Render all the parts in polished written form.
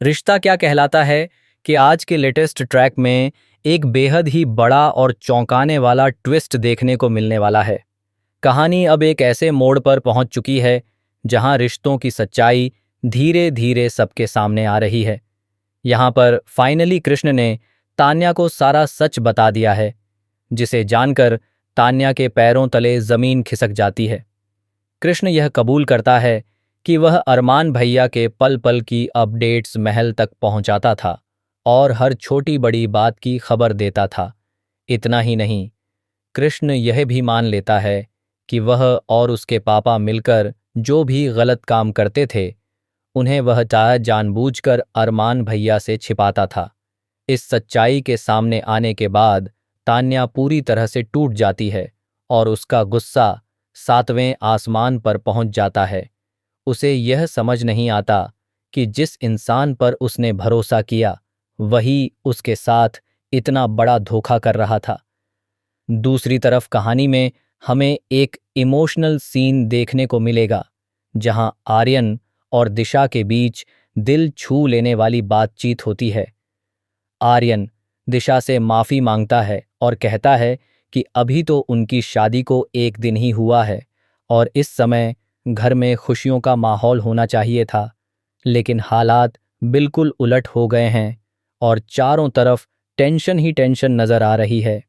रिश्ता क्या कहलाता है कि आज के लेटेस्ट ट्रैक में एक बेहद ही बड़ा और चौंकाने वाला ट्विस्ट देखने को मिलने वाला है। कहानी अब एक ऐसे मोड़ पर पहुंच चुकी है जहां रिश्तों की सच्चाई धीरे धीरे सबके सामने आ रही है। यहां पर फाइनली कृष्ण ने तान्या को सारा सच बता दिया है, जिसे जानकर तान्या के पैरों तले जमीन खिसक जाती है। कृष्ण यह कबूल करता है कि वह अरमान भैया के पल पल की अपडेट्स महल तक पहुंचाता था और हर छोटी बड़ी बात की खबर देता था। इतना ही नहीं, कृष्ण यह भी मान लेता है कि वह और उसके पापा मिलकर जो भी गलत काम करते थे, उन्हें वह चाहे जानबूझकर अरमान भैया से छिपाता था। इस सच्चाई के सामने आने के बाद तान्या पूरी तरह से टूट जाती है और उसका गुस्सा सातवें आसमान पर पहुंच जाता है। उसे यह समझ नहीं आता कि जिस इंसान पर उसने भरोसा किया वही उसके साथ इतना बड़ा धोखा कर रहा था। दूसरी तरफ कहानी में हमें एक इमोशनल सीन देखने को मिलेगा जहां आर्यन और दिशा के बीच दिल छू लेने वाली बातचीत होती है। आर्यन दिशा से माफी मांगता है और कहता है कि अभी तो उनकी शादी को एक दिन ही हुआ है और इस समय घर में खुशियों का माहौल होना चाहिए था, लेकिन हालात बिल्कुल उलट हो गए हैं और चारों तरफ टेंशन ही टेंशन नजर आ रही है।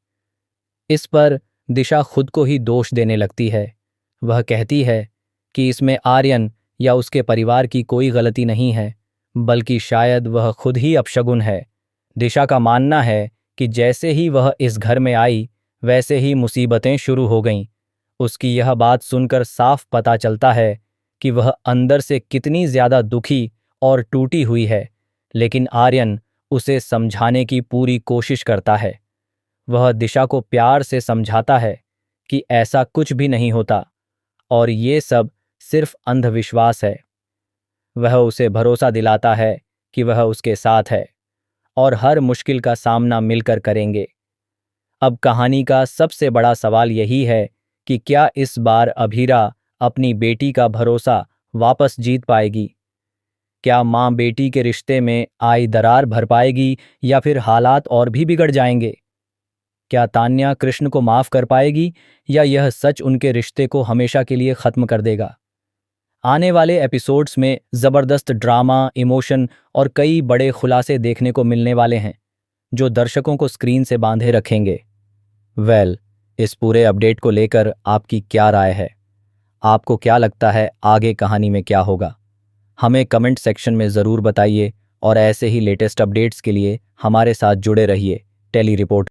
इस पर दिशा खुद को ही दोष देने लगती है। वह कहती है कि इसमें आर्यन या उसके परिवार की कोई गलती नहीं है, बल्कि शायद वह खुद ही अपशगुन है। दिशा का मानना है कि जैसे ही वह इस घर में आई, वैसे ही मुसीबतें शुरू हो गईं। उसकी यह बात सुनकर साफ पता चलता है कि वह अंदर से कितनी ज्यादा दुखी और टूटी हुई है, लेकिन आर्यन उसे समझाने की पूरी कोशिश करता है। वह दिशा को प्यार से समझाता है कि ऐसा कुछ भी नहीं होता और ये सब सिर्फ अंधविश्वास है। वह उसे भरोसा दिलाता है कि वह उसके साथ है और हर मुश्किल का सामना मिलकर करेंगे। अब कहानी का सबसे बड़ा सवाल यही है कि क्या इस बार अभीरा अपनी बेटी का भरोसा वापस जीत पाएगी? क्या माँ बेटी के रिश्ते में आई दरार भर पाएगी या फिर हालात और भी बिगड़ जाएंगे? क्या तान्या कृष्ण को माफ कर पाएगी या यह सच उनके रिश्ते को हमेशा के लिए खत्म कर देगा? आने वाले एपिसोड्स में जबरदस्त ड्रामा, इमोशन और कई बड़े खुलासे देखने को मिलने वाले हैं, जो दर्शकों को स्क्रीन से बांधे रखेंगे। इस पूरे अपडेट को लेकर आपकी क्या राय है? आपको क्या लगता है आगे कहानी में क्या होगा? हमें कमेंट सेक्शन में ज़रूर बताइए और ऐसे ही लेटेस्ट अपडेट्स के लिए हमारे साथ जुड़े रहिए। Tele report.